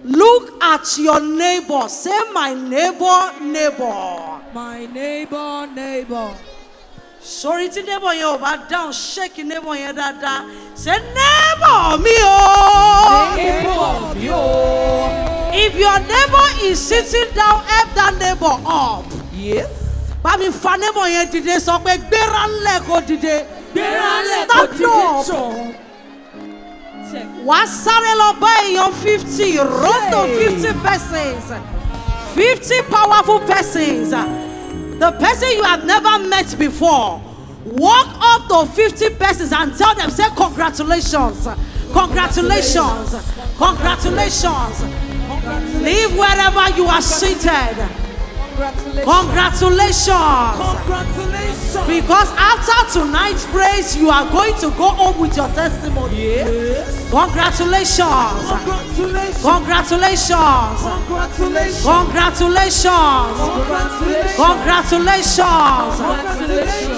Look at your neighbor. Say, my neighbor, neighbor. My neighbor, neighbor. Sorry to neighbor you but down, shake your neighbor here that. Say neighbor me oh. Neighbor me oh. If your neighbor is sitting down, help that neighbor up. Yes. But me fa neighbor here today, so be beranle ko today. Stand up. What sarelo by your 50, run to 50 persons, 50 powerful persons. The person you have never met before, walk up to 50 persons and tell them, say congratulations, congratulations, congratulations. Leave wherever you are seated. Congratulations. Because after tonight's praise, you are going to go home with your testimony. Yes. Congratulations. Congratulations. Congratulations. Congratulations.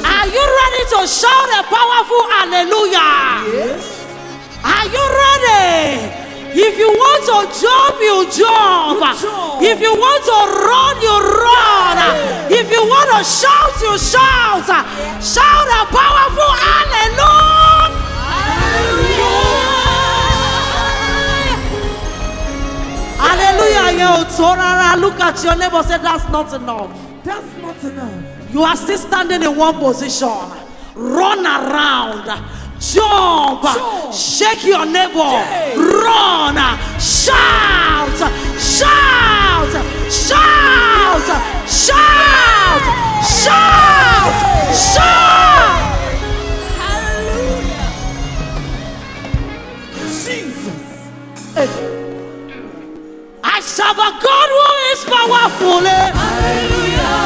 Are you ready to shout a powerful hallelujah? Yes. Are you ready? If you want to jump, you jump. If you want to run, you run. If you want to shout, you shout. Shout a powerful hallelujah. Hallelujah. Look at your neighbor. Say that's not enough. That's not enough. You are still standing in one position. Run around. Jump, shake your neighbor, run, shout, shout, shout, shout, shout, shout. Hallelujah. Jesus. I serve a God who is powerful. Hallelujah.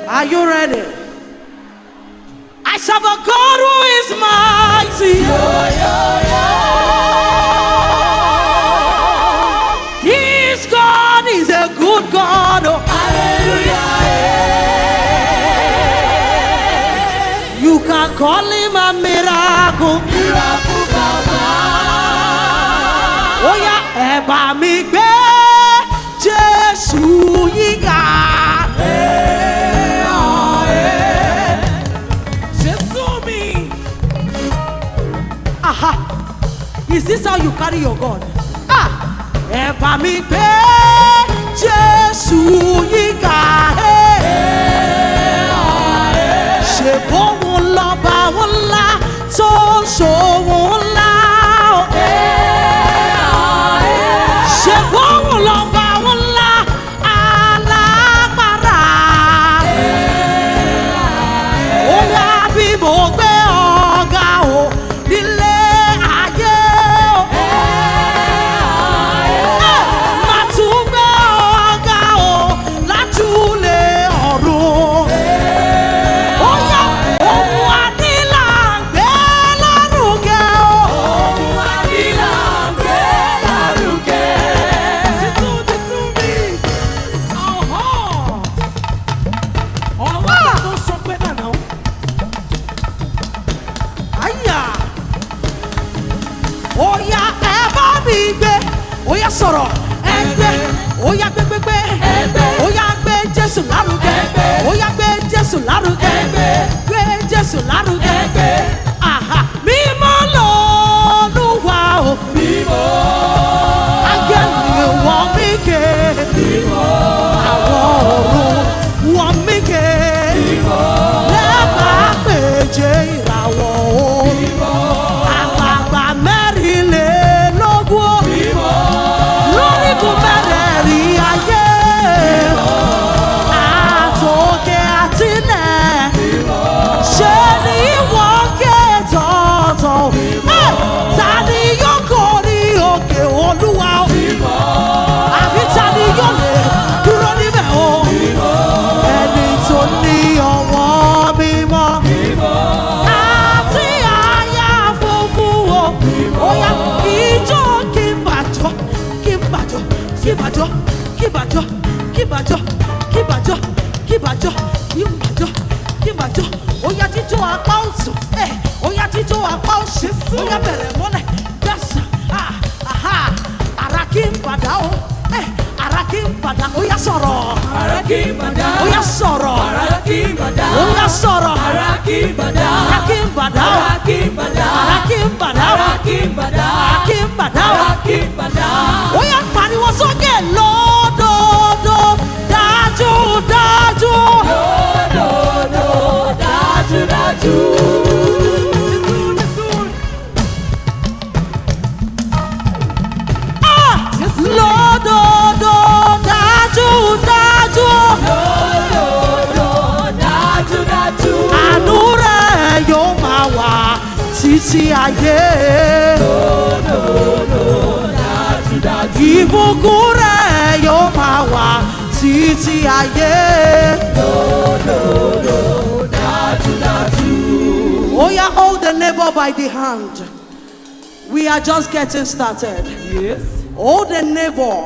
Are you ready? I serve a God who is mighty. His God is a good God. Hallelujah. You can call him a miracle. Miracle Baba. Oh yeah, eba mi gbe Jesu yiga. Is this how you carry your God? Eba mi gbe Jesu yiga. Ṣe bóun lọ́ba ńlá tó ń ṣòwò ńlá. Ṣe bóun lọ́ba ńlá alágbára. Ó yá bí mo gbé ọ̀gá o nílé ayé o. Má tún gbé ọ̀gá o látúlé ọ̀run. Ó yá ohun àdìlà ń gbé lárugẹ o. Ohun àdìlà ń gbé lárugẹ. Ọ̀wọ́ tó sọ pé nàná. Àyà. Ó yá ẹ bá mi gbé. Ó yá sọ̀rọ̀. Ẹ gbé. Ó yá gbé gbé gbé. Ó yá gbé Jésù lárugẹ. Ó yá gbé Jésù lárugẹ. Gbé Jésù lárugẹ. Àhà. Mímọ́ l'Olúwa o. Mímọ́. Áńgẹ́lì wọ́n mí ké. Àwọn ọ̀run wọ́n mí ké. Lẹ́bàá péje ìràwọ̀ o. Àgbààgbà mẹ́rìnlélógún o. Lórígun mẹ́rẹ̀ẹ̀rin ayé. Àtòkè àtilẹ̀. Ṣé ni apausi. Oya bẹ̀rẹ̀ mọ́lẹ̀. Yes. Aha. Arakim badao. Arakim bada. Oya sọ̀rọ̀. Arakim bada. Oya sọ̀rọ̀. Arakim bada. Oya sọ̀rọ̀. Arakim bada. Arakim badao. Arakim bada. Arakim badao. Arakim bada. Arakim badao. Arakim bada. Oya pariwo sókè lódodo dájú dájú. Lódodo dájúdájú. Lódodo dájú dájú. Lódodo dájúdájú. Àánú rẹ̀ yóò máa wà títí ayé. Lódodo dájúdájú. Ìbùkún rẹ̀ yóò máa wà títí ayé. Lódodo dájúdájú. Oya, hold the neighbor by the hand. We are just getting started. Yes. Hold the neighbor.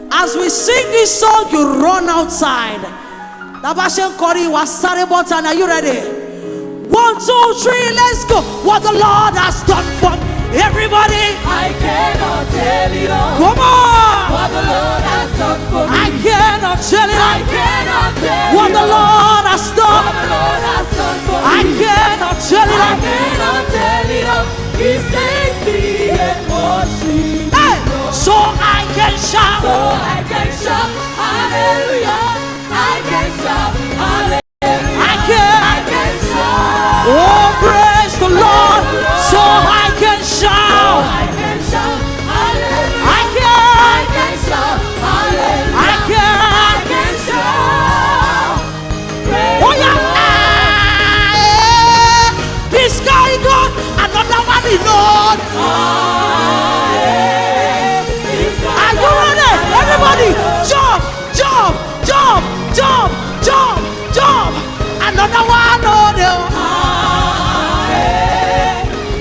As we sing this song, you run outside. Dabashen Kori was Sarebotan. Are you ready? 1, 2, 3, let's go. What the Lord has done for everybody. I cannot tell it all. Come on. What the Lord has done for me. I cannot tell it. I cannot tell What it the all. Lord has What done. the Lord has done for I me. cannot tell I it. cannot tell it all. He saved me and washed me. Hey, so I can shout. So I can shout hallelujah. I can shout hallelujah. I can. I can shout. Oh, praise the Lord. So I can shout. I can shout hallelujah. I can. I can shout hallelujah. I can. I can shout. Praise Oh the yeah. Lord. This guy got another one in Lord. Are you ready? Everybody, jump, jump, jump, jump, jump, jump. Another one on the.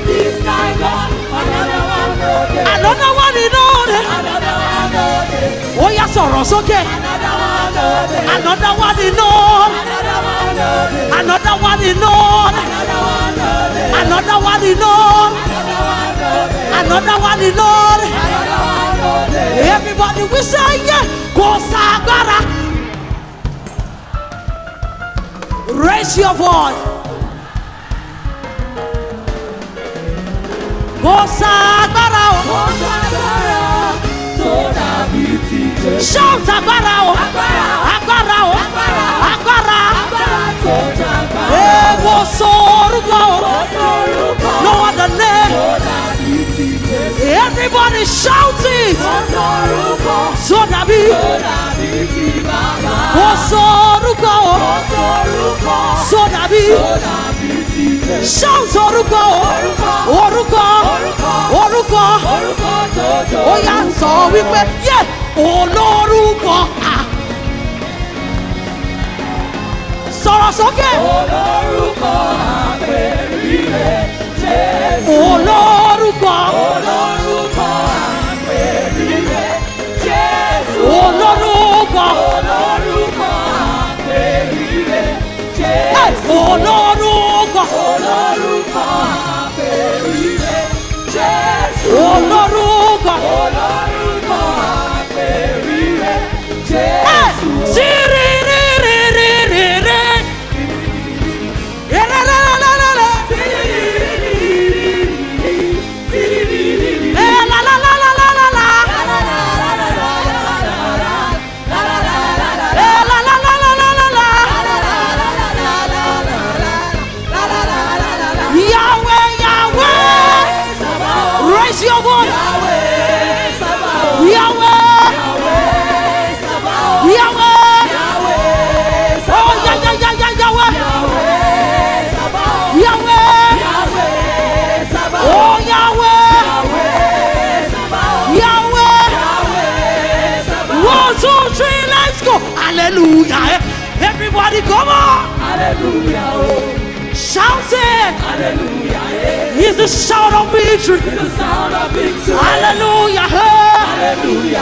This guy got another one loaded. Another one in Lord. Another one loaded. Oh yeah, sorrow, okay. Another one loaded. Another one in Lord. Another one loaded. Another one in Lord. Another one loaded. Another one in Lord. Another one loaded. Another one in Lord. Another one loaded. Everybody we say yeah. Go Sagara. Raise your voice. Go Sagara. Agbára tó dàbí ti Jésù. Shout Agbára o. Agbára. Agbára o. Agbára. Agbára. Agbára tó jàgbára. Ewo sorúkọ o. Ó sorúkọ No other name. tó dàbí ti Jésù. Everybody shout it. Ó sorúkọ So dàbí. tó dàbí ti bàbá. Ó sorúkọ o. Ó sorúkọ So dàbí. tó dàbí ti Jésù. Shout orúkọ o. Orúkọ. Orúkọ. Orúkọ tó jọ. Ó yá sọ wípé yé olórúkọ. Sọ̀rọ̀ sókè. Olórúkọ àpèrire Jésù. Olórúkọ. Olórúkọ àpèrire Jésù. Olórúkọ. Olórúkọ àpèrire Hey, Jésù. olórúkọ. Olórúkọ àpèrire Jésù. Olórúkọ. Olórúkọ àpèrire Hey, Jésù. tiririririririri. Ererererere. Elalalalala. Elalalalala. Yahweh, Yahweh. Raise your voice. Yahweh. Yahweh. Oh, yeah, yeah, yeah, yeah, Yahweh. Yahweh. Oh, Yahweh. Yahweh. 1, 2, 3, let's go. Hallelujah. Everybody, come on. Hallelujah. Shout it. Hallelujah. He's the shout of victory. The sound of victory. Hallelujah. Hallelujah.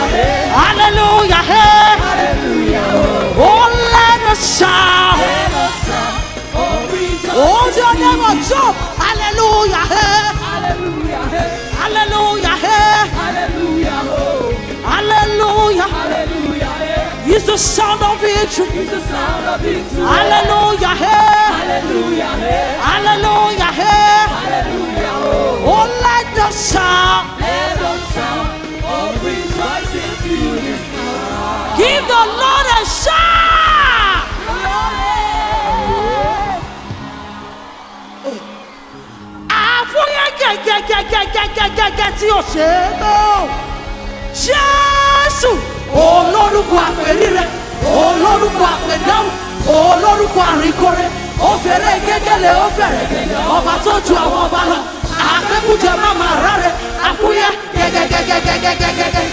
Hallelujah. Hallelujah. Oh, let us shout. Let us shout. Oh, rejoice. Hold your neighbor, jump. Hallelujah. Hallelujah. Hallelujah. Hallelujah. Hallelujah. Hallelujah. It's the sound of victory. It's the sound of victory. Hallelujah. Hallelujah. Hallelujah. Hallelujah. Oh, let the sound. Let the sound of rejoicing fill this house. Give the Lord a shout. Àfúyẹ́ gẹ́gẹ́gẹ́gẹ́gẹ́gẹ́ tí ó ṣe é mọ́. Jésù olórúkọ àpèrírẹ, olórúkọ àpèdáhùn, olórúkọ àríkórè, ó fẹ́rẹ̀ gẹ́gẹ́lẹ̀ ó fẹ́rẹ̀ gẹ́gẹ́, ọba tó ju àwọn ọba lọ, àpékújẹ máma rárẹ̀, àfúyẹ́ gẹ́gẹ́gẹ́gẹ́gẹ́gẹ́gẹ́.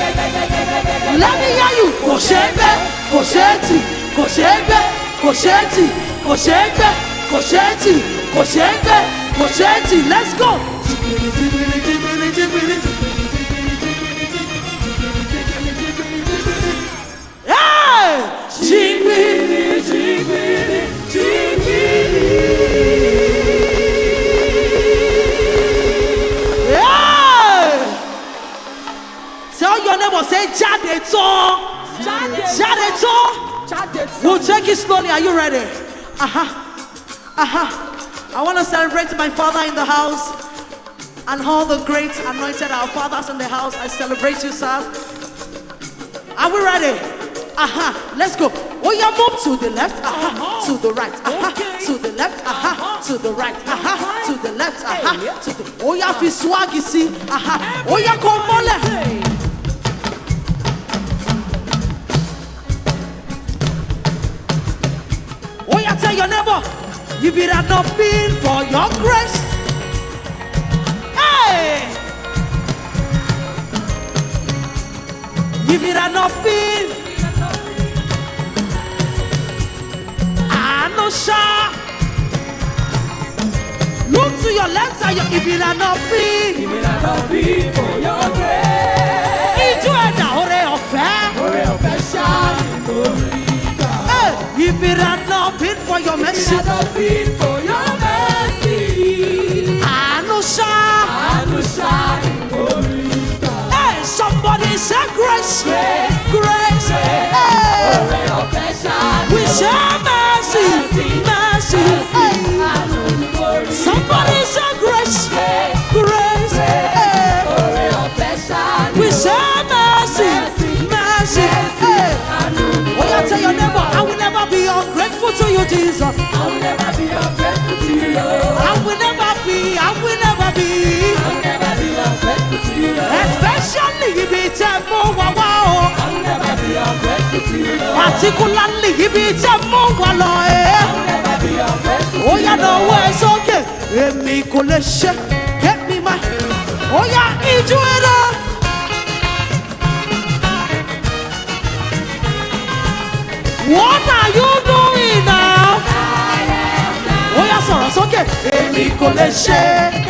Let me hear you. Kò ṣe é gbé, kò ṣe é tì, kò ṣe é gbé, kò ṣe é tì, kò ṣe é gbé, kò ṣe é tì, kò ṣe é gbé, kò ṣe é tì. Let's go. Hey! Jigbiri, jigbiri, jigbiri. Hey! Tell your neighbor, say, Jade tán. Jade tán. We'll take it slowly. Are you ready? I want to celebrate my father in the house and all the great anointed our fathers in the house. I celebrate you, sir. Are we ready? Let's go. Oh, yeah, move to the left, to the right, to the left, to the right, to the left, to the. Oh, yeah, fi swag, you see. Oh, yeah, come on. Oh, yeah, tell your neighbor, if it had not been for your grace, hey, if it had not been, I know, sir. Look to your left side, if it had not been, for your grace. Into it, if it had not been for your mercy, I know, sir. Hey, somebody say grace, grace. Hey, we say mercy, mercy. Hey, somebody say grace, grace. Hey, we say mercy, mercy. Hey, oh, you tell your neighbor, I will never be ungrateful to you, Jesus. I will never be ungrateful to you, Lord. I will never be, I will never be. I will never be ungrateful to you, Lord. Especially if it's a more wow. I will never be ungrateful to you, Lord. Particularly if it's a more wow. I will never be ungrateful to you, Oh, yeah, no way, it's okay. Emi kò lè ṣe, get me my. Oh, yeah, ijó ẹ̀rọ. What are you doing now? Oh, yeah, sọ̀rọ̀ sókè. Èmi kò lè ṣe.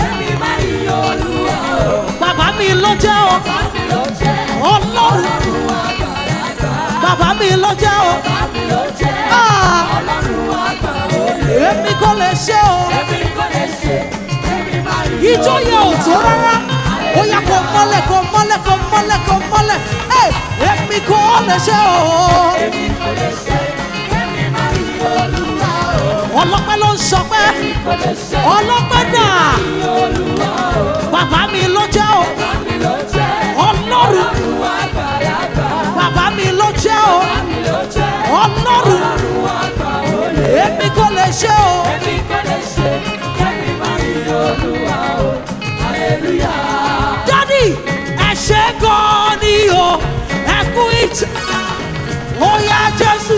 Èmi máa ń yọ Olúwa o. Bàbá mi ló jẹ́ o. Bàbá mi ló jẹ́. Ọlọ́run. Ọlọ́run àgbàlagbà. Bàbá mi ló jẹ́ o. Bàbá mi ló jẹ́. Ah. Ọlọ́run àgbà olè. Èmi kò lè ṣe o. Èmi kò lè ṣe. Èmi máa ń yọ Ijó yẹn ò tó rárá. Ó yá kó mọ́lẹ̀, kó mọ́lẹ̀, kó mọ́lẹ̀, kó mọ́lẹ̀. Èmi kò lè ṣe o. Èmi kò lè ṣe. Èmi máa ń yọ Olúwa o. Ọlọ́pẹ́ ló ń sọ pé Èmi kò lè ṣe. ọlọ́pẹ́ dà. Yọ Olúwa o. Bàbá mi ló jẹ́ o. Bàbá mi ló jẹ́. Ọlọ́run. Ọlọ́run àgbàlagbà. Bàbá mi ló jẹ́ o. Bàbá mi ló jẹ́. Ọlọ́run. Ọlọ́run àgbà olè. Èmi kò lè ṣe o. Èmi kò lè ṣe. Èmi máa ń yọ Olúwa o. Hallelujah. Dádì, ẹ ṣé gan-an ni o. Ẹ kú ìtì. Ó yá Jésù.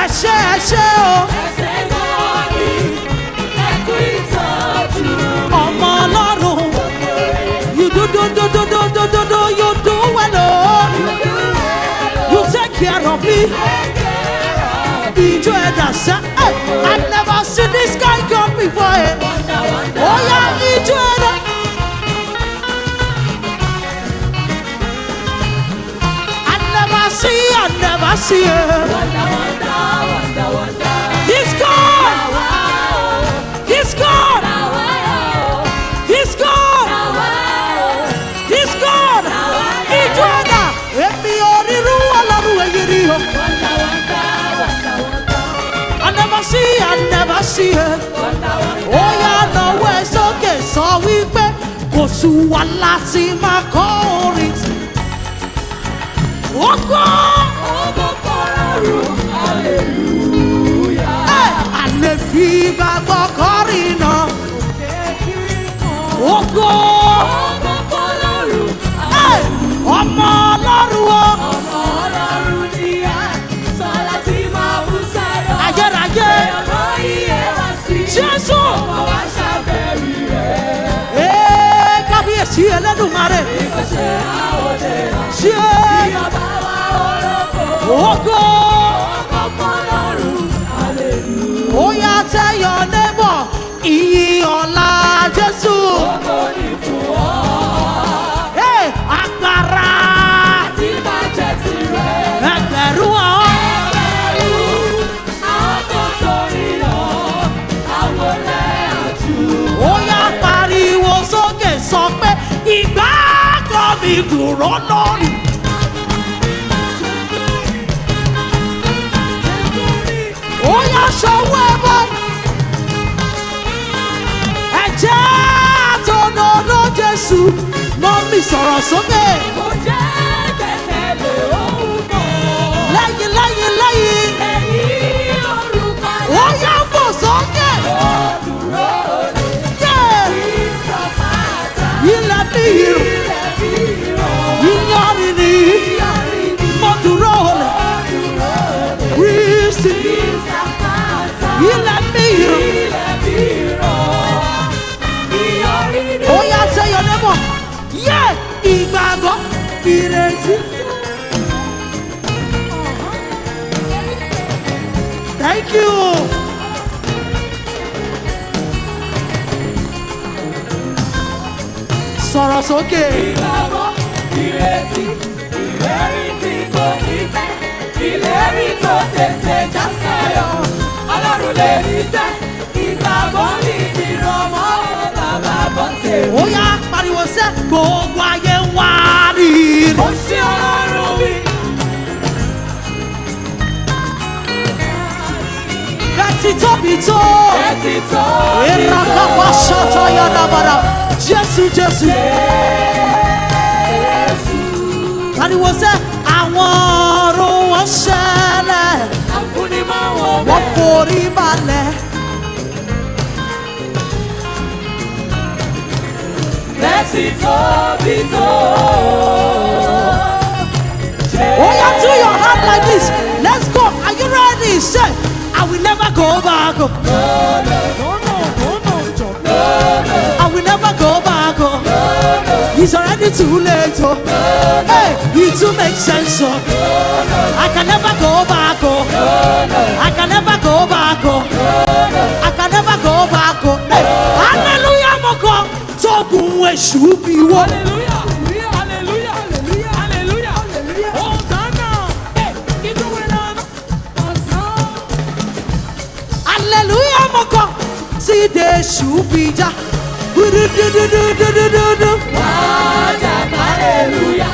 Ẹ ṣé o. Ẹsẹ̀ náà ni ẹkú ìtọ́jú. Ọmọ Ọlọ́run. You do, you do well o. You take care of me. Ijó ẹ̀dá sẹ́. I never see this guy God before. Ó yá ijó ẹ̀dá. I never see it. sí ẹ. Ó yá náwó ẹ sókè sọ wípé kò sú wa láti máa kọ orin tí. Ògo fọ́lọ́run, hallelujah. Àlè fi gbàgbọ́ kọrin náà. Ògo fọ́lọ́run, ọmọ Ọlọ́run o. ọmọ Ọlọ́run ni a sọ láti máa bú sáyọ̀. Ayérayé ọmọ iye wá sí. Jésù. ọmọ wa ṣàfẹ́rí rẹ̀. Kábíyèsí Ẹlẹ́dùmarè. Ìkọ̀ṣẹ́ àwọ̀dẹ Ṣé ọba wa olóko. ògo ọmọ fọ́lọ́run, hallelujah. ó yá tell your neighbor ìyìn ọ̀la Jésù. Ògo ni fún ọ. Agbára Tí máa jẹ́ tirẹ̀. ẹgbẹ̀rún ọ̀hún. Àwọn tó torí lọ, àwọn lẹ́yàjú. Ó yá pariwo sókè sọ pé ìgbàgbọ́ mi dúró lórí. Ó yá ṣọwọ́ ẹ bọ́. Ẹ̀jẹ̀ àtọ̀nàdọ́ Jésù mọ́ mi sọ̀rọ̀ sókè. Mo jẹ́ kẹ̀kẹ́ lé ohun mọ́. Lẹ́yìn lẹ́yìn lẹ́yìn. Ẹ̀yìn orúkọ Ó yá fò sókè. dúró lé. Yeah. Ìsọ̀páta Ilẹ̀ mi ìrù. ilẹ̀ bí irọ́. Yíyanrin ni Yọrí ni mo dúró lẹ̀. dúró lé. Kristi. Ìsọ̀páta Ilẹ̀ mi ìrù. ilẹ̀ bí irọ́. Yọrí ni Ó yá tell your neighbor. Yeah. Ìgbàgbọ́ ìrètí. Thank you. Sọ̀rọ̀ sókè. ìgbàgbọ́, ìrètí, ìlérí tí kò ní pẹ́, ìlérí tó tètè já sáyọ̀. Ọlọ́run lè ní tẹ́, ìgbàgbọ́ ní ìrọ̀mọ́ bàbá bọ́ tèmi. Ó yá pariwo sẹ́ gbogbo ayé wá rírì. Ó ṣe Ọlọ́run wí. Bẹ́tí tóbi tó. Ẹtì tó Ìràkàpọ̀ ṣọ́tọ̀ yọ̀dàbàdà. Jésù Jésù. Pariwo sẹ́ àwọn ọ̀run wọn ṣẹlẹ̀. àfúnni máa wọ̀ Wọ́n bẹ́ẹ̀. forí balẹ̀. Ẹtì tóbi tó. Oh yeah, do your hand like this. Let's go. Are you ready? Say, I will never go back. Oh. I will never go back. Oh. It's already too late. Oh. Hey, it too makes sense. Oh. I can never go back. Oh. I can never go back. Oh. I can never go back. Oh. Hey, hallelujah, moko. Togun èṣù bí wọ́n. Hallelujah, hallelujah, hallelujah, hallelujah, hallelujah. Hosanna. Keep going on. Hallelujah, moko. See the shubija. Wájà hallelujah.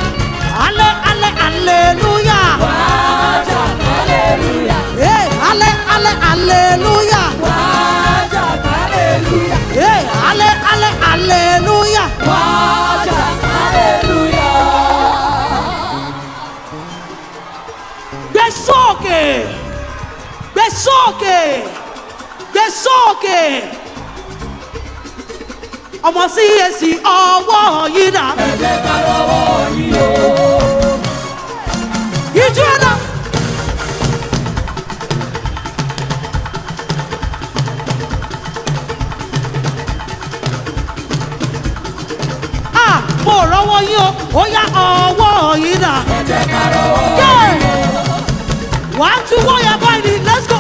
Ale, ale, hallelujah. Wájà hallelujah. Hey, ale, ale, hallelujah. Wájà hallelujah. Hey, ale, ale, hallelujah. Wájà hallelujah. Gbé sókè. Gbé sókè. Gbé sókè. Ọmọ sí èsì ọwọ́ yìí dà. Ẹ jẹ́ ká lọ́wọ́ yìí o. Ìjú ẹ̀dá. Mo rọ́wọ́ yín o, ó yá ọwọ́ yìí dà. Ẹ jẹ́ ká lọ́wọ́ Yeah. 1, 2, 1, yeah, body, let's go.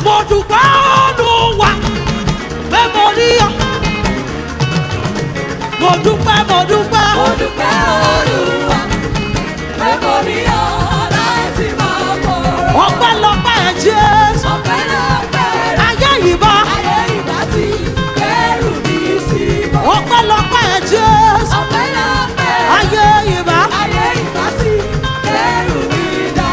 Mo dúpẹ́ Olúwa pé mo rí ọ. Mo dúpẹ́, mo dúpẹ́. Mo dúpẹ́ Olúwa pé mo ní ọ láti máa kọ̀rọ̀. Ọpẹ́lọpẹ́ Jésù. Ọpẹ́lọpẹ́ rẹ̀. Ayé yìí bá. Ayé ìgbà tí kẹ́rù mi sí bọ̀. Ọpẹ́lọpẹ́ Jésù. Ọpẹ́lọpẹ́ rẹ̀. Ayé yìí bá. Ayé ìgbà tí kẹ́rù mi dá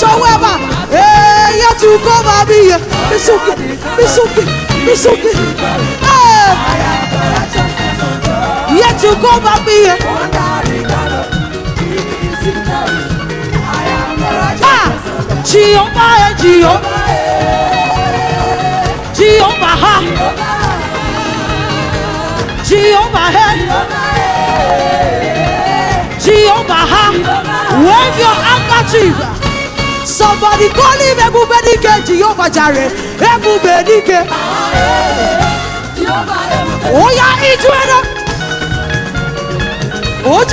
Showeba. Hey, you to come and be here. It's okay. It's okay. It's okay. Hey. You to come and be here. Ah, Jehovah, Jehovah. Jehovah, Jehovah, Jehovah, wave your handkerchief. Somebody call him Ebubedike, Jehovah Jireh, Ebubedike. Oh yeah, it's winner. Oh,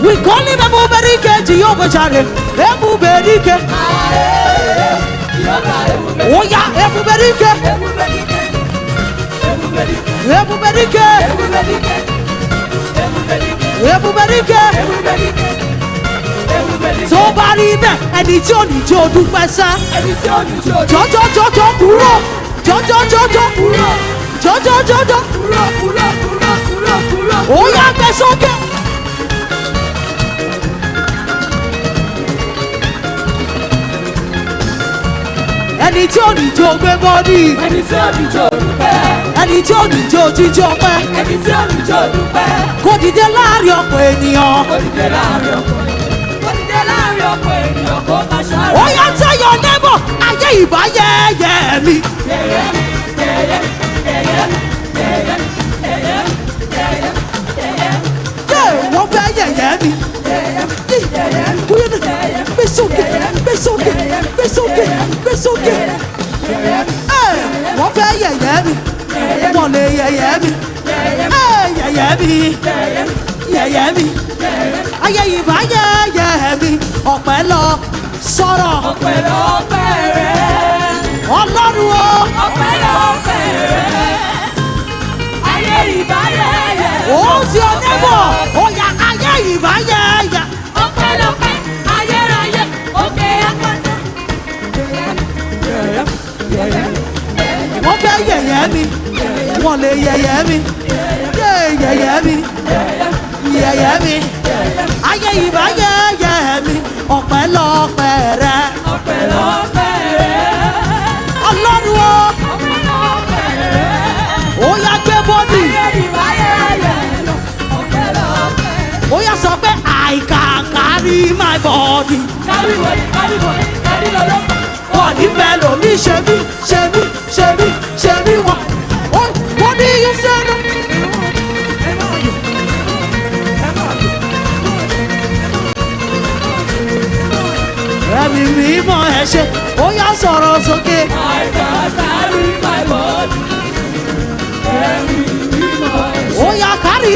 we call him Ebubedike, Jehovah Jireh, Ebubedike. Oh yeah, Ebubedike, Ebubedike, Ebubedike. Tó bá rí bẹ́ẹ̀, ẹni tí ò ní jó dúpẹ́ sá. Jọjọjọjọ kúrò, jọjọjọjọ kúrò, jọjọjọjọ kúrò. Ó yá gbé sókè. Ẹni tí ò ní jó gbé bọ́dí. Ẹni tí ò ní jó dúpẹ́. Ẹni tí ò ní jó jíjó pẹ́. Ẹni tí ò ní jó dúpẹ́. Kò dìde láàrin ọ̀pọ̀ ènìyàn. Kò dìde láàrin ọ̀pọ̀ ènìyàn. Kò dìde láàrin ọ̀pọ̀ ènìyàn kó má ṣàrẹ̀. Ó yá tell your neighbor, ayé ìbá yẹ́yẹ́ mi. Yẹ̀yẹ́, yẹ̀yẹ́, yẹ̀yẹ́, yẹ̀yẹ́, yẹ̀yẹ́, yẹ̀yẹ́, yẹ̀yẹ́. Yé wọ́n fẹ́ yẹ̀yẹ́ mi. Gbé sókè, gbé sókè, gbé sókè, gbé sókè. Wọ́n fẹ́ yẹ̀yẹ́ mi. Wọ́n lè yẹ̀yẹ́ mi. Yẹ̀yẹ́ mi. Yẹ̀yẹ́ mi. Ayé ìbá yẹ́yẹ́ mi. Ọ̀pẹ lọ sọ̀rọ̀. Ọpẹ́ lọ́pẹ́ rẹ̀. Ọlọ́run o. Ọpẹ́ lọ́pẹ́ rẹ̀. Ayé ìbá yẹ̀yẹ́. Ó ti ọ neighbor. Ó yá ayé ìbá yẹ́yẹ́. Ọpẹ́ lọ́pẹ́ ayérayé òkè àpáta. Wọ́n fẹ́ yẹ̀yẹ́ mi. Wọ́n lè yẹ̀yẹ́ mi. Yẹ̀yẹ́ mi. Yẹ̀yẹ́ mi. Ayé ìbá yẹ̀yẹ́ mi. Ọpẹ́ lọ́pẹ́ rẹ̀. Ọpẹ́ lọ́pẹ́ rẹ̀. Ọlọ́run o. Ọpẹ́ lọ́pẹ́ rẹ̀. Ó yá gbé bọ́dì. Ayé ìbá yẹ̀yẹ́. Ọpẹ́ lọ́pẹ́. Ó yá sọ pé I can carry my body. Kárí wọ̀nyí, kárí wọ̀nyí, kárí lọ́lọ́. Wọ́n ní fẹ́ lómi ṣe mí, ṣe mí, ṣe mí, ṣe mí wọ́n. What do you say no? Ẹ̀mí mímọ́ ẹ ṣe, ó yá sọ̀rọ̀ sókè. I can carry my body. Ẹ̀mí mímọ́ ẹ ṣé. Ó yá kárí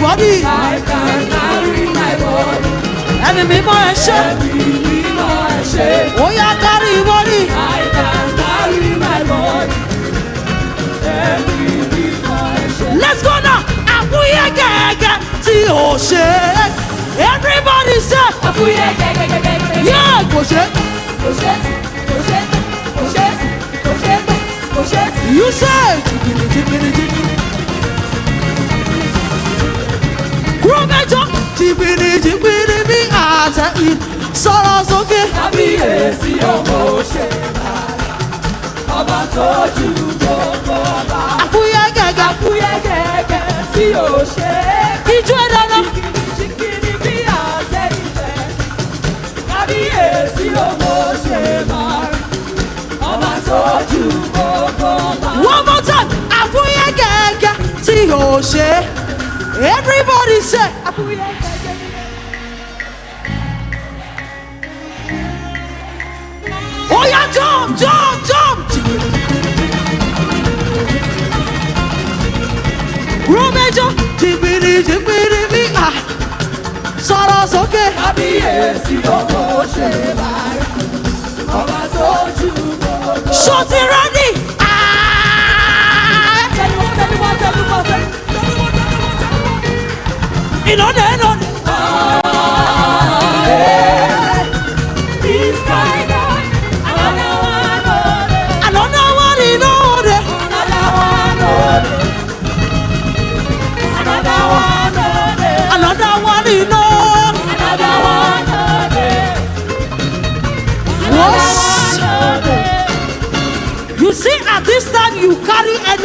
bọ́dì. I can carry my body. Ẹ̀mí mímọ́ ẹ ṣe, Ẹ̀mí mímọ́ ẹ ṣé. ó yá kárí bọ́dì. I can carry my body. Ẹ̀mí mímọ́ ẹ ṣé. Let's go now. Àfúyẹ́ gẹ́gẹ́ tí ò ṣe. Everybody say. Àfúyẹ́ gẹ́gẹ́gẹ́gẹ́. Yeah, kò ṣe. Kò ṣe tì, kò ṣe tì, kò ṣe tì, kò ṣe tì, kò ṣe tì. You say. Jìbìnì. Kúrò mẹ́jọ. Jìbìnì bí àṣẹ sọ̀rọ̀ sókè. Kábíyèsí ọmọ òṣè ọba tó ju gbogbo ọba. Àfúyẹ́ gẹ́gẹ́. Àfúyẹ́ gẹ́gẹ́ tí ò ṣe é. Ìjọ ìdáná. Jìkìrì bí àṣẹ ìfẹ́. Kábíyèsí ọmọ òṣè máa rí ọba tó ju gbogbo ọba. One more time. Àfúyẹ́ gẹ́gẹ́ tí ò ṣe. Everybody say. Àfúyẹ́ gẹ́gẹ́. Oh yeah, jump. Rúmẹ́jọ, jìbìrì bí sọ̀rọ̀ sókè. Kábíyèsí ọmọ òṣè máa rí ọba tó ju gbogbo ọba. Ṣó ti rẹ́dì? Ìnáde. He's my God. Another one, Another one ìnáde. another one.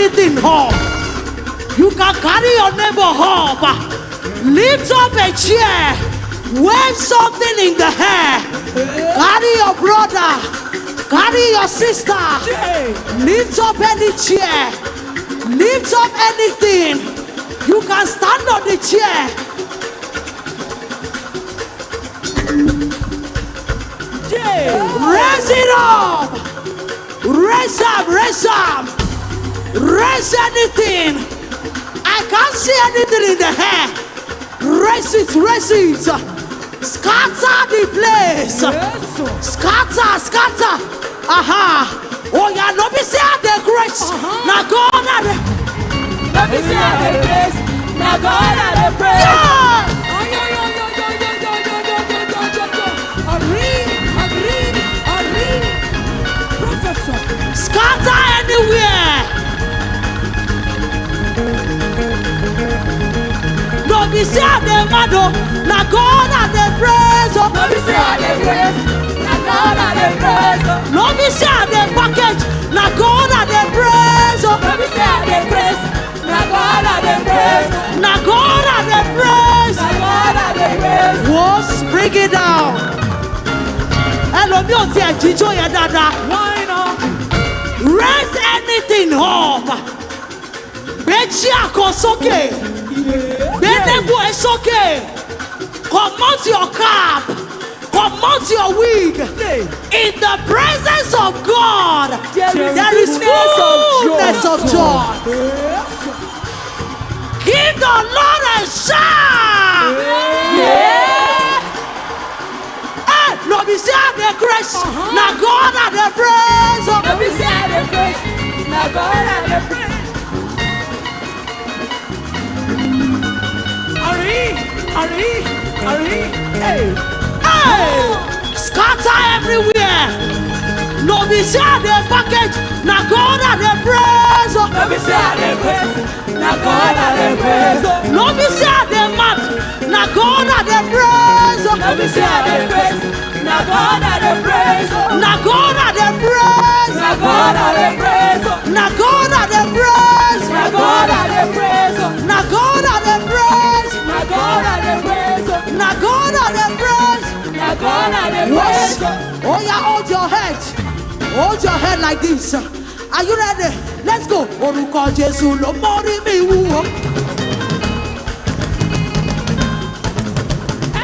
anything up. You can carry your neighbor up. Lift up a chair. Wave something in the hair. Carry your brother. Carry your sister. Lift up any chair. Lift up anything. You can stand on the chair. Raise it up. Raise up, raise up. Raise anything. I can't see anything in the hair. Raise it, raise it. Scatter the place. Scatter, scatter. Aha. Oh, yeah, no be say the grace. Now go on at it. No be say the grace. Now go on at the praise. Yeah. Scatter anywhere. No be say the mado. Now go on at the praise. No be say the grace. Now go on at the praise. No be say the package. Now go on at the praise. No be say the grace. Now go on at the praise. Now go on at the praise. Now go on at the praise. Whoa, bring it down. Hello, me on the jijo ya dada. Why not? Raise anything up. Bechia kosoke. Benebo esoke. Come out your cap. Come out your wig. In the presence of God, there is fullness of joy. Give the Lord a shout. No be say the grace. Now God at the praise. No be say the grace. Now go on at the praise. Hey. Scatter everywhere. No be say the package. Now God at the praise. No be say the grace. Now go on at the praise. No be say the map. Now God at the praise. No be say the grace. Now go on at the praise. Now God at the praise. Now go on at the praise. Now God at the praise. Now go on at the praise. Now God at the praise. Now go on at the praise. Now God at the praise. Now go on at the Yes. praise. Oh yeah, hold your head. Hold your head like this. Are you ready? Let's go. Orúkọ Jésù ló mórí mi wú.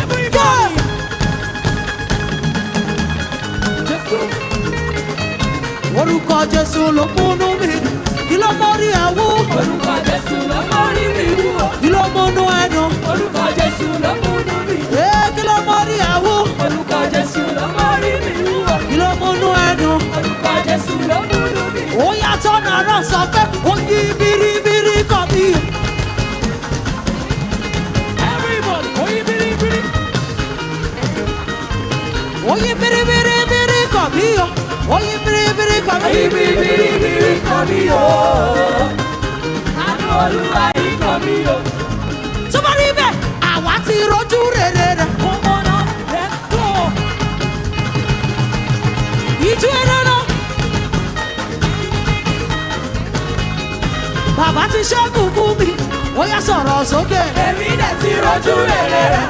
Everybody. Orúkọ Jésù ló múnú mi dùn. Kí ló mórí ẹ wú? Orúkọ Jésù ló mórí mi wú. Kí ló múnú ẹ dùn? Orúkọ Jésù ló múnú mi. Kí ló mórí ẹ wú? Orúkọ Jésù ló mórí mi wú. Kí ló múnú ẹ dùn? Orúkọ Jésù ló múnú mi. Ó yàtọ̀ náírà sọ pé ó yí biribiri kọ mi. Everybody. Oyi biri biri. Ó yí biribiri kọ mi o. Ó yí biribiri kọ mi. Oyi biri biri biri kọ mi o. Àánú Olúwa yìí kọ mi o. Tó bá rí bẹ́ẹ̀, àwa ti rojú rere rẹ̀. Ọmọ náà let's go. Ìjú ẹ̀rọ náà. Bàbá ti ṣẹ́gun fún mi. Ó yá sọ̀rọ̀ sókè. Èmi dẹ̀ ti rojú rere rẹ̀.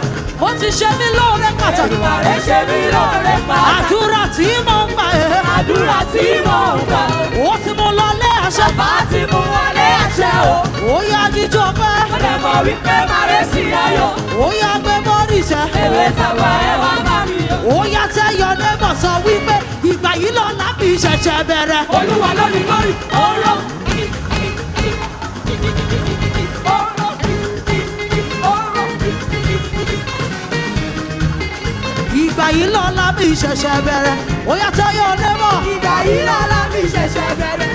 Ó ti ṣe mí lóore pàtàkì. Èdùmàrè ṣe mí lóore pàtàkì. Àdúrà tí mo ń gbà ẹ́. Àdúrà tí mo ń gbà. Ó ti mú lọ lé àṣẹ. Bàbá ti mú wọlé àṣẹ o. Ó yá jíjọ pẹ́. Ó lè mọ̀ wípé máa rẹ̀ sí ayọ̀. Ó yá gbé bọ́ọ̀lì jẹ́. Ewé tàwa ẹ wá bá mi o. Ó yá tẹ́yọ̀ neighbor sọ wípé ìgbà yìí lọ lábì ṣẹ̀ṣẹ̀ bẹ̀rẹ̀. Olúwa ló ní lórí ọ̀rọ̀. Ìgbà yìí lọ lábì ṣẹ̀ṣẹ̀ bẹ̀rẹ̀. Ó yá tẹ́yọ̀ neighbor. Ìgbà yìí lọ́la mi ṣẹ̀ṣẹ̀ bẹ̀rẹ̀.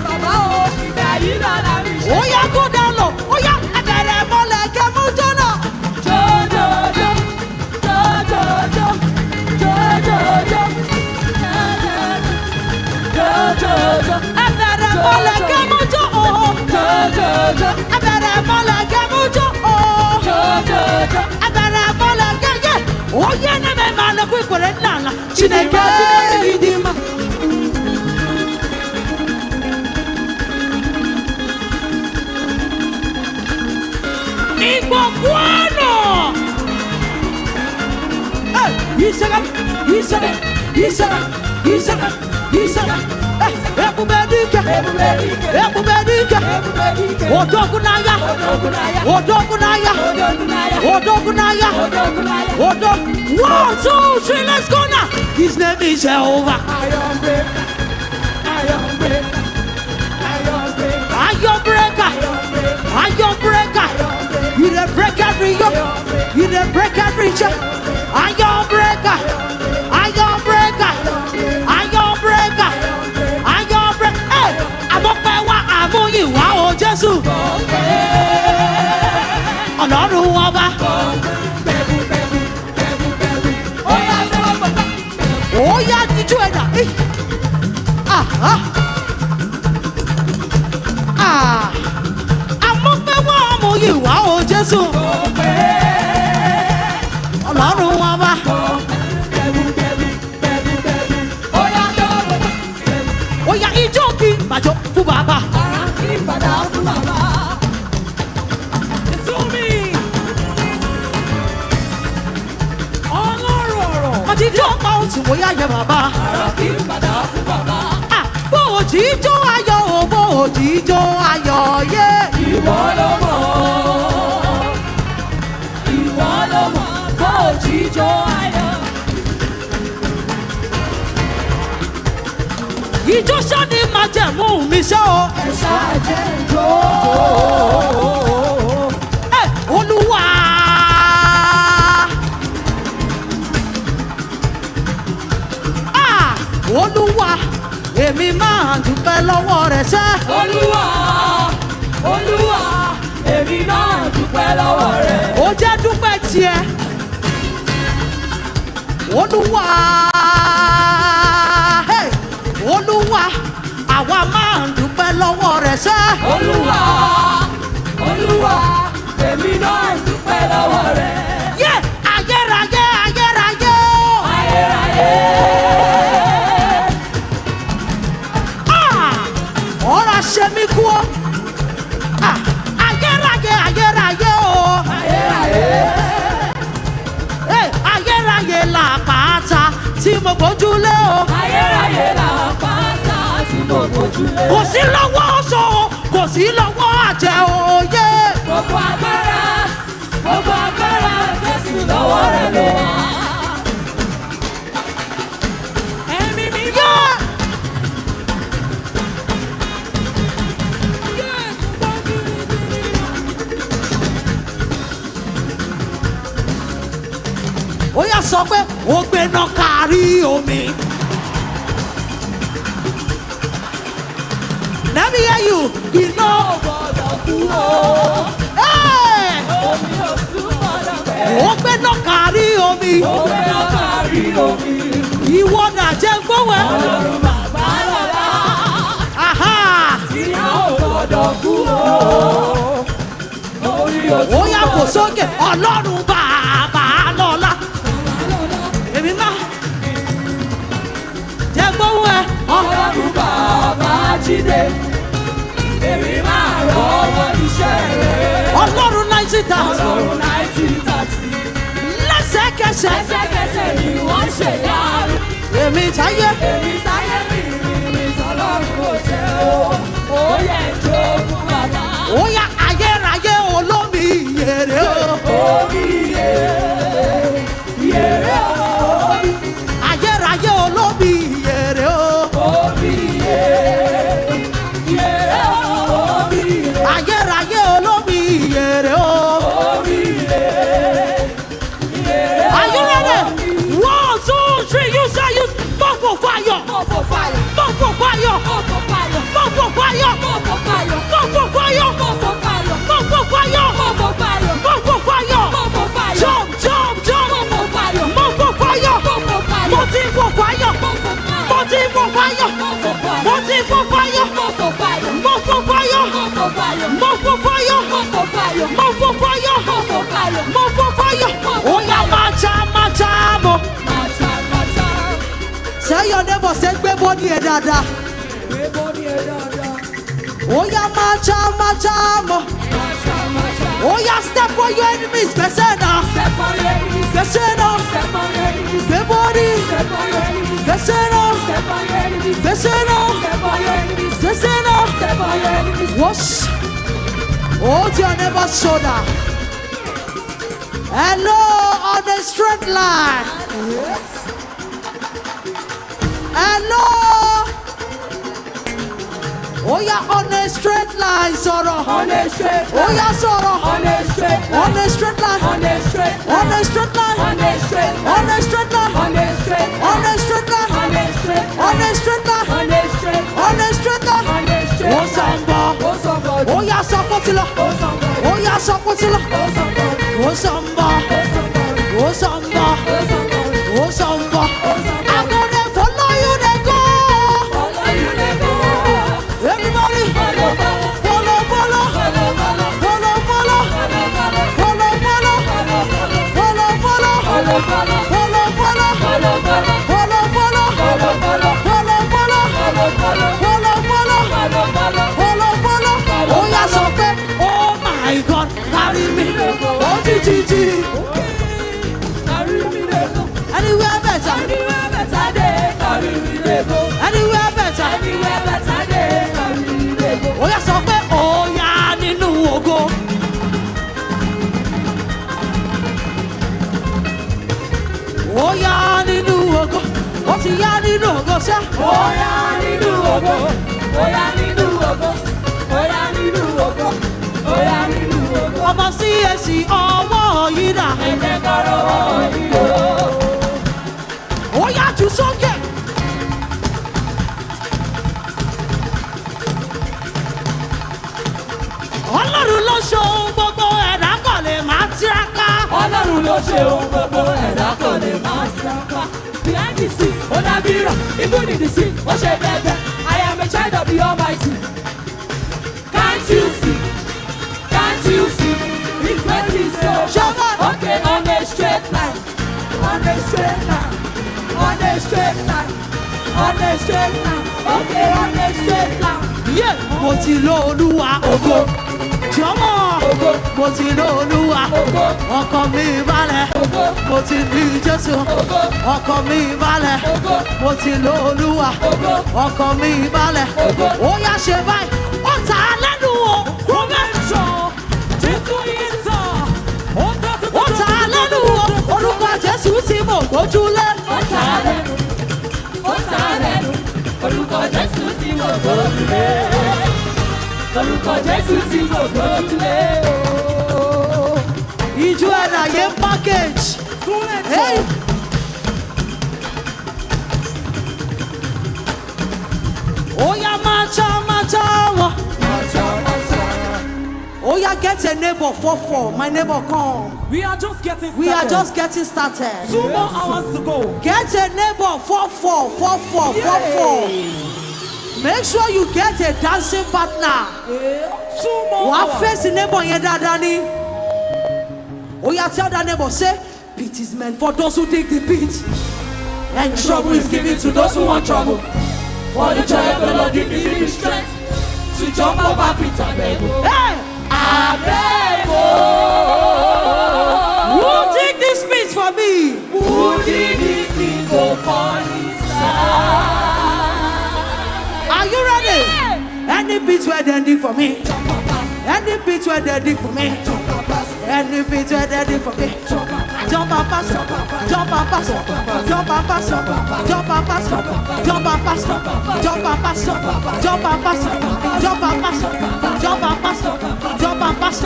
Bàbá o, ìgbà yìí lọ́la mi ṣẹ̀ṣẹ̀ Ó yá kó dá lọ. Ó yá ẹ̀bẹ̀rẹ̀ mọ́lẹ̀ kẹ́mú jọ́nà. jọjọjọ, jọjọjọ, jọjọjọ, jọjọjọ, Ẹ̀bẹ̀rẹ̀ mọ́lẹ̀ kẹ́mú jọ́ o. jọjọjọ, Ẹ̀bẹ̀rẹ̀ mọ́lẹ̀ kẹ́mú jọ́ o. jọjọjọ. Ẹ̀bẹ̀rẹ̀ mọ́lẹ̀ kẹ́yẹ. Ó yẹ ní bẹ́ẹ̀ máa lọ kó ìpèrè ńlá. Chineke ìdí ma. Guano. Isaka. Ebubedike. Odogunaya. One, two, three, let's go now. His name is Jehovah. Iron breaker. You the break every yoke. You the break every chain. Iron breaker. Hey, I'm up by what I'm on you. Wow, Jesus. Ọlọ́run ọba. Ó yá jíjú ẹ̀dá. Àmọ́ pé wọ́n mú yìí wá o Jésù. Ọlọ́run ọba. Ó yá ijó kí bàjọ́ fún bàbá. Jíjó ọmọ òtún mo yá yẹ bàbá. Bó o jíjó ayọ̀ o, bó o jíjó ayọ̀ yé. Ìwọ ló mọ̀, bó o jíjó ayọ̀. Ijó sọ́ni máa jẹ̀mú mi ṣọ́ o. Ẹ ṣáàjẹ́ ìjó. Olúwa. Olúwa, èmi máa dúpẹ́ lọ́wọ́ rẹ̀ sẹ́. Olúwa, èmi máa dúpẹ́ lọ́wọ́ rẹ̀. Ó jẹ́ dúpẹ́ tiẹ̀. Olúwa, Olúwa, àwa máa dúpẹ́ lọ́wọ́ rẹ̀ sẹ́. Olúwa, èmi máa dúpẹ́ lọ́wọ́ rẹ̀. Yé ayérayé. Ọ̀rọ̀ ṣe mí kú o. Ayérayé o. Ayérayé làpáta tí mo gbójúlé o. Ayérayé làpáta tí mo gbójúlé. Kò sí lọ́wọ́ oṣó o, kò sí lọ́wọ́ àjẹ́ òye. Gbogbo agbára Jésù lọ́wọ́ rẹ̀ ló wà. Ẹ̀mí mi yá. Ó yá sọ pé ó gbéná kárí omi. Let me hear you. Iná Ó gbọ́dọ̀ kú o. Omi ò tún gbọ́dọ̀ bẹ̀. ó gbéná kárí omi. Ó gbéná kárí omi. Ìwọ náà jẹ́ gbówẹ́. Ọlọ́run bàbá lọ́lá. Aha. Iná ò gbọ́dọ̀ kú o. Omi ò tún Ó yá kò sókè. Ọlọ́run bàbá lọ́lá. Èmi náà jẹ́ gbówẹ́. Ọlọ́run bàbá jíde. Èmi máa rọ́wọ́ iṣẹ́ rẹ̀. Ọlọ́run 90,000. Ọlọ́run 90,000. Lẹ́sẹ̀kẹsẹ̀ ni wọ́n ṣe yára. èmi táyé. Èmi sáyé mi tọ́lọ́run ò jẹ́ o. Ó yẹ jó fún bàbá. Ó yá ayérayé olómi ìyèrè o. Omi yèrè omi. Ayérayé olómi ìyèrè o. Omi yèrè omi. Ayérayé olómi ìyèrè o. Omi yèrè. Are you ready? 1, 2, 3, you say you move for fire. Move for fire. Move for fire. Move for fire. Move for fire. Move for fire. Move for fire. Move for fire. Move for fire. Move for fire. Move for fire. Move for fire. Jump. Move for fire. Move for fire. Move for fire. Motive for fire. Move for fire. Motive for fire. Move for fire. Motive for fire. Move for fire. Move for fire. Move for fire. Move for fire. Move for fire. Move for fire. Move for fire. Move for fire. Oh yeah, macha mo. Macha, macha. Tell your neighbor, say gbé body ẹ dáadáa. Gbé body ẹ dáadáa. Oh yeah, macha mo. Macha, macha. Oh yeah, step on your enemies. Besena. Step on your enemies. Besena. Step on your enemies. Bebody. Step on your enemies. Besena. Step on your enemies. Besena. Step on your enemies. Besena. Step on your enemies. Wash. Hold your neighbor's shoulder. Hello on the straight line. Yes. Hello. Oh yeah, on the straight line, sorrow. On the straight line. Oh yeah, sorrow. On the straight line. On the straight line. On the straight line. On the straight line. On the straight line. On the straight line. On the straight line. On the straight line. On the straight line. On the straight line. On the straight line. On the straight line. On the straight Oh line. samba. Oh somebody. Oh yeah, sapotila. Oh somebody. Oh yeah, sapotila. Oh somebody. Oh samba. Oh somebody. Oh samba. Oh somebody. Oh samba. somebody. I'm gonna follow you, they go. Follow you, they go. Everybody. Follow, follow. Follow, follow. Follow, follow. Follow, follow. Follow, follow. Follow, follow. Follow, follow. Follow, follow. Follow, follow. Follow, follow. Follow, follow. Follow, follow. Follow, follow. Follow, follow. Follow, follow. Follow, follow. Oh yeah, so bad. Oh my God, carry me. Oh GGG. Carry me, they go. Anywhere better. Anywhere better day. Carry me, they go. Anywhere better. Anywhere better day. Carry me, they go. Oh yeah, so bad. Oh yeah, nínú ògo. Oh yeah, nínú ògo. Ó ti yá nínú ògo ṣá. Oya nínú ògo. Oya nínú ògo. Oya nínú ògo. Oya nínú ògo. Ọmọ CAC ọwọ́ yìí dà. Ẹ jẹ́ ká rọwọ́ yìí o. Ó yá jù sókè. Ọlọ́run ló ṣe ohun gbogbo ẹ̀dá kò lè máa tiraka. Ọlọ́run ló ṣe ohun gbogbo ẹ̀dá kò lè máa tiraka. Behind the scene, ó dábí rà, even in the scene, ó ṣe bẹ́ẹ̀. I am a child of the Almighty. Can't you see? Can't you see? His grace is so Ṣọ́mọ́. okay on a straight line. On a straight line. On a straight line. On a straight line. Okay on a straight line. Yé mo ti lo Olúwa ògo. Jọ̀mọ́ Ògo. mo ti lo Olúwa. Ògo. Ọkàn mi balẹ̀. Ògo. Mo ti ní Jésù. Ògo. Ọkàn mi balẹ̀. Ògo. Mo ti lo Olúwa. Ògo. Ọkàn mi balẹ̀. Ògo. Ó yá ṣe báyìí. Ó ta á lẹ́nu o. Kó mẹ́jọ. Jésù yìí tàn. Ó ta á lẹ́nu o. Orúkọ Jésù tí mo gbójúlé. Ó ta á lẹ́nu. Ó ta á lẹ́nu. Orúkọ Jésù tí mo gbójúlé. Orúkọ Jésù tí mo gbójúlé. Ìjọ ẹ̀dá yẹn package. Hey. Ó yá máa já wọn. Oh yeah, get a neighbor 4-4. My neighbor come. We are just getting started. We are just getting started. 2 more hours to go. Get a neighbor 4-4, 4-4, 4-4. Make sure you get a dancing partner. 2 more Wàá hours. face the neighbor yẹn dáadáa ni. Oh yeah, tell that neighbor, say, pit is meant for those who dig the pit. And trouble is given to those who want trouble. For the joy of the Lord give me the strength to jump over pit and beg. Hey! Abego. Who dig this pit for me? Who did this thing go for this side? Are you ready? Any pit where they dig for me. Any pit where they dig for me. Any pit where they dig for me. Jump and pass, jump and pass, jump and pass, jump and pass, jump and pass, jump and pass, jump and pass, jump and pass, jump and pass, jump and pass,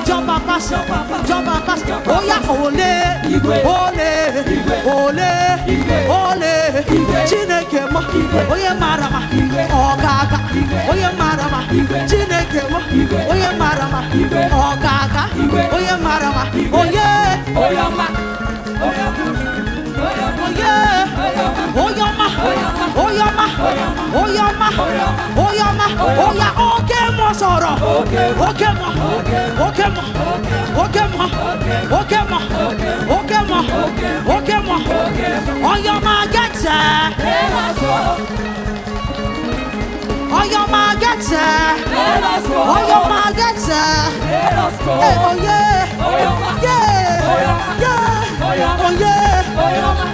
jump and pass, jump and pass. Oh yeah, ole, ole, ole, ole. Chineke mo, oye marama, okaka, oye marama, Chineke mo, oye marama, okaka, oye marama, oye. Oyama. Oyama. Oyama, oyama, oyama, oyama, oya, oke mo sọ̀rọ̀, oke mo, oke mo, oke mo, oke mo, oke mo, oke mo, oyama get there, oyama get get there. Let us go. Oh, your man get there. Let us go. Hey, oh yeah. Oh, your man. Yeah. Oh, your man. Yeah. Oh, your Oh man. yeah.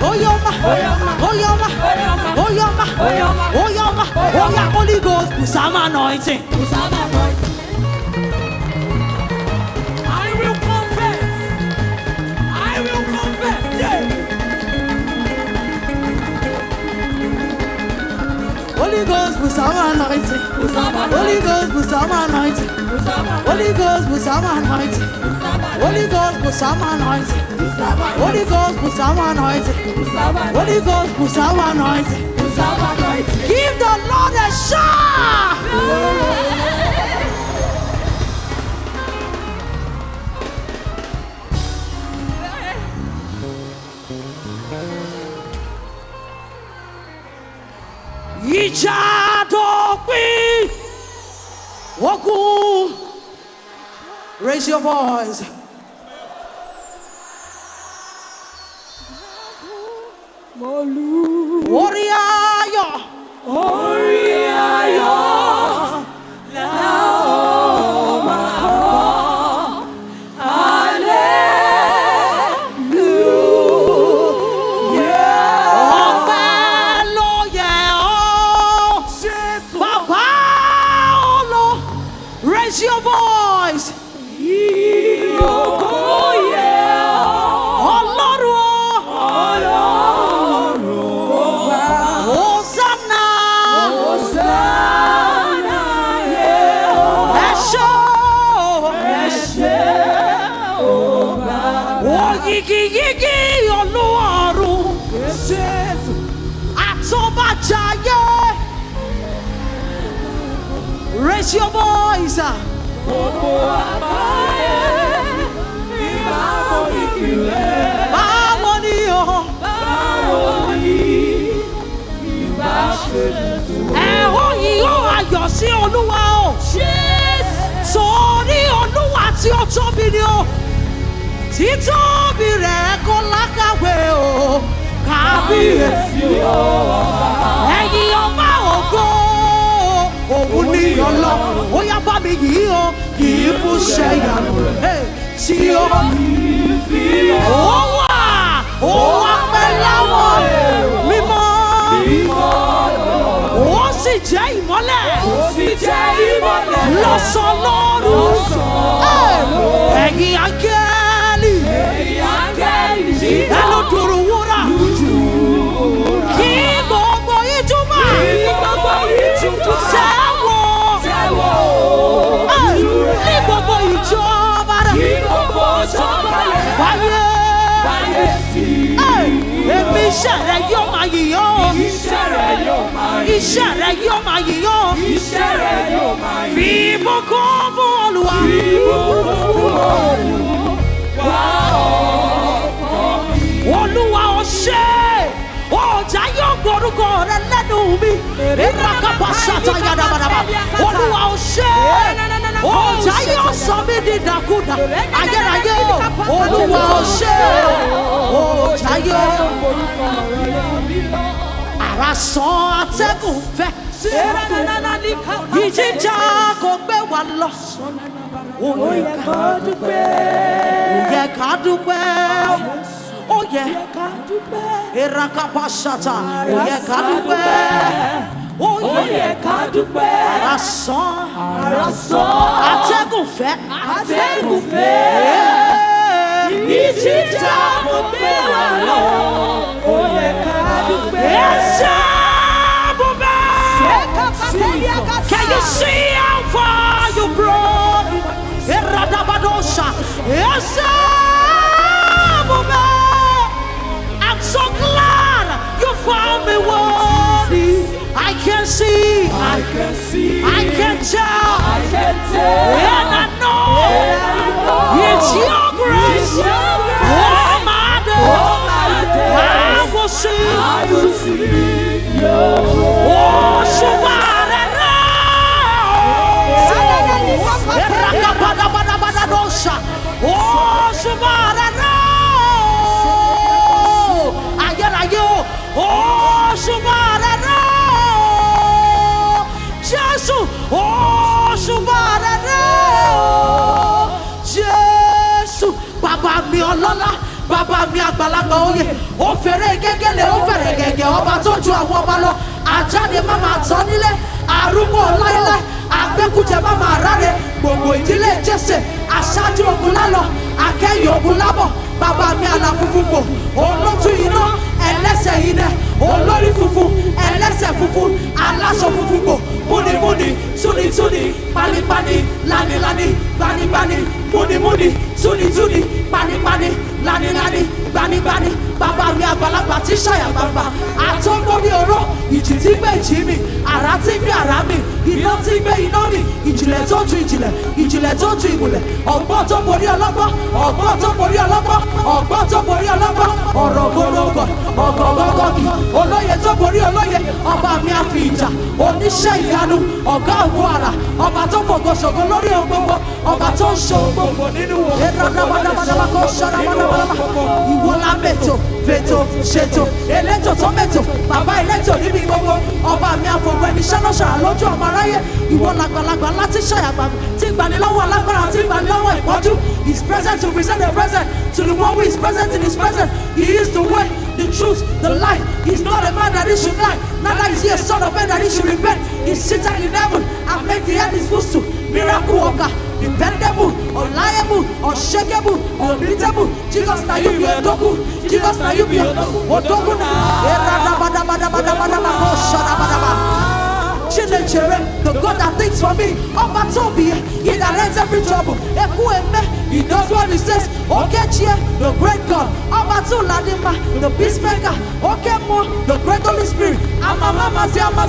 Oh, your man. Oh your man. Oh, your man. Oh your man. Oh, your man. Oh your man. Oh, your man. Oh your man. Oh, your Oh yeah. Holy Ghost, put some anointing. Hosanna anointing. I will confess. I will confess. Yeah. Holy Ghost, put some anointing. Hosanna Holy anointing. Ghost, put some anointing. Hosanna Holy Ghost, put some anointing. Holy Ghost, put some anointing. Holy Ghost, put some anointing. Holy Ghost, put some anointing. Give the Lord a shout. Ichadokwi Woku. Raise your voice. Warrior. Raise your voice. Yigi Olúwarun Àtọ́bàjáyé. Raise your voice. Báwo ni o? Ẹ̀hó yìí ó ayọ̀ sí Olúwa o. Torí Olúwa tí ó tóbi ni o. Títóbi rẹ̀ kò lákàwé o. Kábíyèsí o. Ẹ̀yin ọba ògo. Òun ni Ọlọ́run. Ó yá bá mi yìí o. Kì í fún ṣẹ́yàmù rẹ̀. Tí ó fi ó wà. Ó wà pẹ́ láwọn mímọ́. Ó sì jẹ́ ìmọ́lẹ̀. Lọ́sàn-án lóru. Ẹ̀yin áńgẹ́lì. Ẹ ló dùrù wúrà. Kí gbogbo ìjùmọ̀. Sẹ́wọ̀. Ní gbogbo ìjọba rẹ̀. Wáyé. Èmi iṣẹ́ rẹ̀ yóò máa yìí ọ́. Iṣẹ́ rẹ̀ yóò máa yìí ọ́. Fi ìbùkún fún Olúwa. Olúwa ó ṣe. Ọjà yóò gbórúkọ rẹ̀ lẹ́nu mi. Ìrákàpàṣàtà yàdàbàdàbà. Olúwa ó ṣe. Ọjà yóò sọ mí di dàkúdà. Ayérayé o. Olúwa ó ṣe. Ọjà yóò. Àrà sàn atẹ́gùn fẹ́. Ìjìjà kò gbé wa lọ. Ó yẹ ká dúpẹ́. Ó yẹ ká dúpẹ́. Ó yẹ ká dúpẹ́. Ìrákàpàṣàtà. Ó yẹ ká dúpẹ́. Ó yẹ ká dúpẹ́. Àrà sàn atẹ́gùn fẹ́. Ìjìjà kò gbé wa lọ. Ó yẹ ká dúpẹ́. Can you see how far you brought me? I'm so glad you found me worthy. I can see, I can tell, and I know it's your grace. Oh my God, I will see. Oh, Subhanallah. Oh, Subhanallah. Ayérayé. Oh, Subhanallah. Jesus. Oh, ọlọ́lá bàbá mi àgbàlagbà oyè ó fèrè gẹ́gẹ́lẹ̀ ó fèrè gẹ́gẹ́ ọba tó ju àwọn ọba lọ àjáde má máa tán nílé arúgbó láíláí àgbékújẹ má máa ráre gbogbo ìdílé Jésè aṣáájú ogun lálọ akẹ́yìn ogun lábọ̀ bàbá mi àlàfúnfún gbò olójú iná ẹlẹ́sẹ̀ iná olórí funfun ẹlẹ́sẹ̀ funfun aláṣọ funfun gbò múnimúni túnitúni panipani lanilani gbanibani múnimúni túnitúni panipani lanilani gbanibani bàbá mi àgbàlagbà tí ṣàyà gbangba àtọ́gbórí oró ìjì tí gbé ìjì mi àrá tí gbé àrá mi iná tí gbé iná mi ìjìnlẹ̀ tó ju ìjìnlẹ̀ ìjìnlẹ̀ tó ju ìmùlẹ̀ ọgbọ́n tó borí ọlọ́gbọ́n ọgbọ́n tó borí ọlọ́gbọ́n ọgbọ́n tó borí ọlọ́gbọ́n ọ̀rọ̀ gbọ́dọ̀gọ̀ ọ̀gọ̀gọ̀gọ̀gì olóye tó borí olóye ọba mi àfi ìjà oníṣẹ́ ìyanu ọ̀gá ògùn àrà ọba tó fògo ṣògo lórí ohun gbogbo ọba tó ń ṣe ohun gbogbo nínú wọn. ìwọ la mẹ́tò fètò ṣètò elétò tó mẹ́tò bàbá elétò níbi gbogbo ọba mi àfọwọ́ ẹni ṣánáṣàrà lójú ọmọ aráyé ìwọ làgbàlagbà láti ṣàyàgbàgbà tí ìgbanilọ́wọ́ alágbára tí ìgbanilọ́wọ́ ìpọ́jú is present to present the present to the one who is present in his presence. He is the way, the truth, the life. He is not a man that he should lie, neither is he a son of man that he should repent. He is seated in heaven and make the earth his footstool. Miracle worker, dependable, unliable, unshakable, unbeatable. Jesus na you be odogu. Jesus na you be odogu na. The God that thinks for me, Oba Tobi, he directs every trouble. He does what he says. Okechie, the great God. Oba Tuladima, the peacemaker. Okemo, the great Holy Spirit.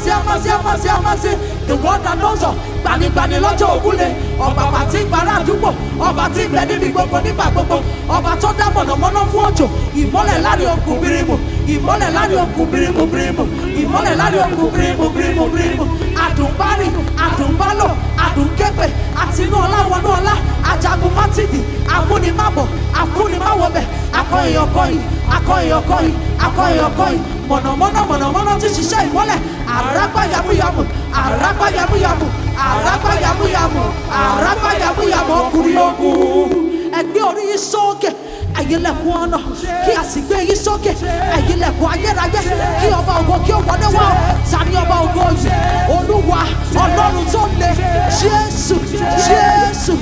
Amasi, the God that knows all. Bani lọ́jọ́ ògúnlé ọba pàtí gbàrà àdúgbò ọba tí gbẹ níbi gbogbo nígbà gbogbo ọba tó dá mọ̀nàmọ́ná fún òjò ìmọ́lẹ̀ lárí okùn bírímù ìmọ́lẹ̀ lárí okùn bírímù ìmọ́lẹ̀ lárí okùn bírímù àdùnbárì àdùnbálò àdùnkẹ́pẹ̀ àtinú ọlá wọnú ọlá ajagun mátìdì amúnimábọ̀ afúnimáwọbẹ̀ akọ̀yìnkọ̀yìn mọ̀nàmọ́ná tí ṣiṣẹ́ ìmọ́lẹ̀ àrágbá yamuyamu ọkùnrin ogun ẹgbẹ́ orí yìí sókè ayélẹ̀kùn ọ̀nà kí a sì gbé yìí sókè ayélẹ̀kùn ayérayé kí ọba ògo kí ó wọlé wá sani ọba ògo yìí olúwa ọlọ́run tó le jésù jésù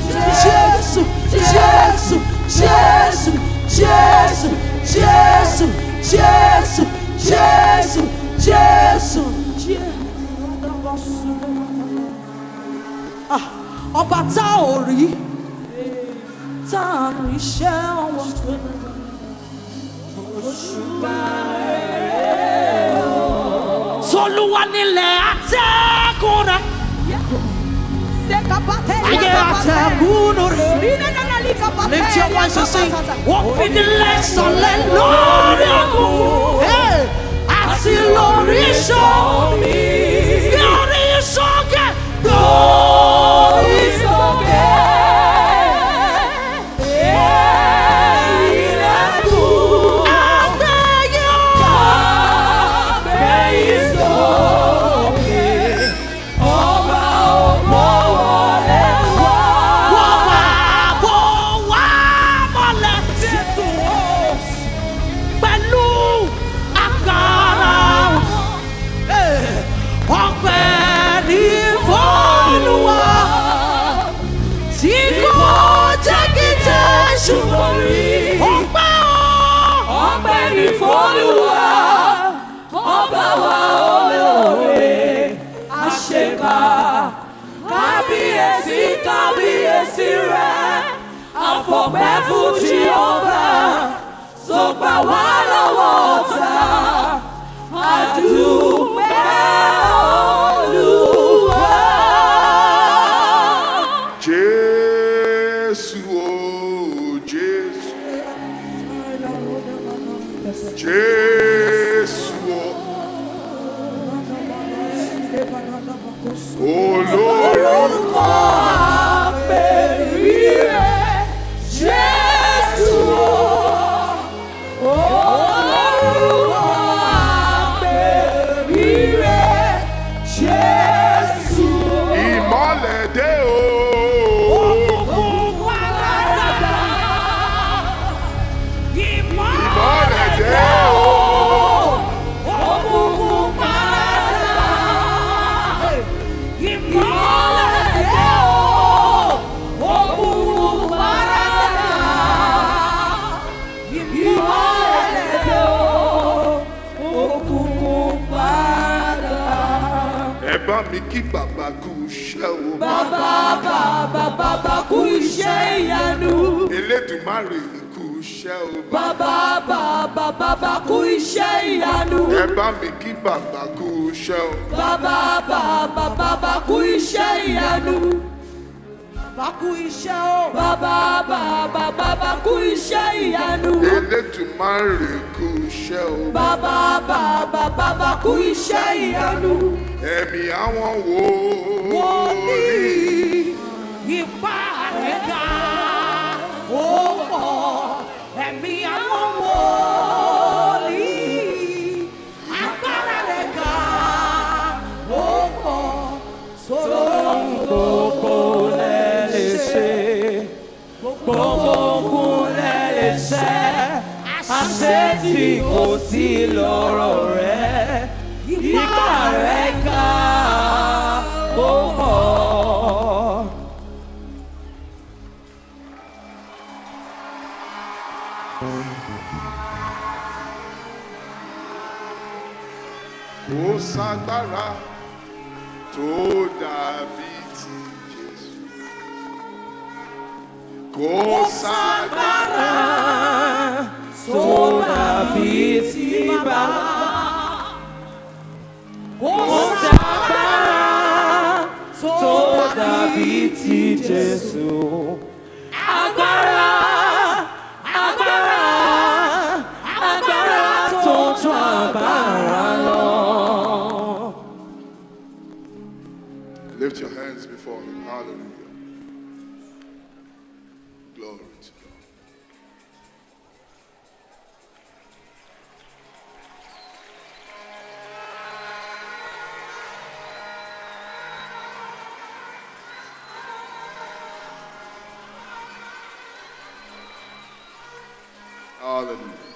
jésù jésù jésù jésù jésù jésù jésù jésù ọba tá ò rí tá a rí iṣẹ́ ọwọ́ tolúwa nílẹ̀ àtẹ̀kùn rẹ̀ ayé àtẹ̀kùn rẹ̀ lift your voice and sing wọ́n fi nílẹ̀ sọ̀lẹ̀ lórí ọkùn àti lórí iṣọ́ mi lórí ìsọ̀kè lórí ìsọ̀kè. Ọpẹ́ ni f'Olúwa, ọba wa olóore, àṣekà. Kábíyèsí kábíyèsí rẹ̀, àfọ̀pẹ́ fún Jèhófà, tó gbà wá lọ́wọ́ ọ̀tá. Àdúpẹ́ Olúwa. Jésù o Jésù. Jésù olórúkọ àpèrire Jésù olórúkọ àpèrire Jésù. ìmọ́lẹ̀ dé o. bá mi kí bàbá kú iṣẹ́ o. Bàbá kú iṣẹ́ ìyanu. Elédùmarè kú iṣẹ́ o. Bàbá kú iṣẹ́ ìyanu. Ẹ bá mi kí bàbá kú iṣẹ́ o. Bàbá kú iṣẹ́ ìyanu. Bàbá kú iṣẹ́ o. Bàbá kú iṣẹ́ ìyanu. Elédùmarè kú iṣẹ́ o. Bàbá kú iṣẹ́ ìyanu. Ẹ̀mí àwọn Wòlíì wòlíì. ipá rẹ̀ ga ó pọ̀. Ẹ̀mí àwọn wòlíì agbára rẹ̀ ga ó pọ̀. Sóhun gbogbo lẹ lè ṣe. Gbogbo ogun lẹ lè ṣe. Àṣẹ tí kò sí lọ́rọ̀ rẹ̀. Ipá rẹ̀ ga ó pọ̀. Kò ságbára tó dàbí ti Jésù. Kò ságbára Tó dàbí ti bàbá. Ó Agbára tó dàbí ti Jésù. Agbára tó ju agbára lọ. Lift your hands before him. Hallelujah. Glory to God. Hallelujah.